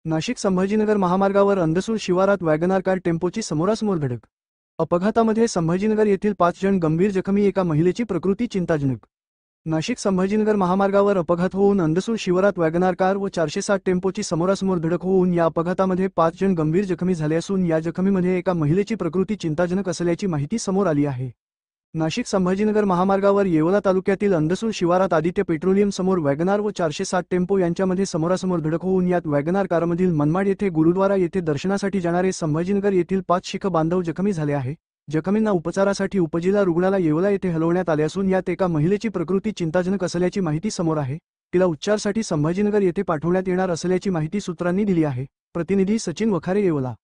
नाशिक संभाजीनगर महामार्गावर अंदसूर शिवारात WagonR car टेम्पोची समोरासमोर धडक. अपघातामध्ये संभाजीनगर येथील 5 जण गंभीर जखमी, एका महिलेची प्रकृती चिंताजनक. नाशिक संभाजीनगर महामार्गावर अपघात होऊन अंदसूर शिवारात वॅगनार कार व 460 टेम्पोची समोरासमोर धडक होऊन या अपघातामध्ये 5 जण गंभीर जखमी झाले असून या जखमीमध्ये एका महिलेची प्रकृती चिंताजनक असल्याची माहिती समोर आली आहे. नाशिक संभाजीनगर महामार्गावर येवला तालुक्यातील अंदसूर शिवारात आदित्य पेट्रोलियम समोर वॅगनार व 460 टेम्पो यांच्यामध्ये समोरासमोर धडक होऊन यात वॅगनार कारमधील मनमाड येथे गुरुद्वारा येथे दर्शनासाठी जाणारे संभाजीनगर येथील 5 शीख बांधव जखमी झाले आहे. जखमींना उपचारासाठी उपजिल्हा रुग्णालय येवला येथे हलवण्यात आले असून यात एका महिलेची प्रकृती चिंताजनक असल्याची माहिती समोर आहे. तिला उपचारासाठी संभाजीनगर येथे पाठवण्यात येणार असल्याची माहिती सूत्रांनी दिली आहे. प्रतिनिधी सचिन वखारे, येवला.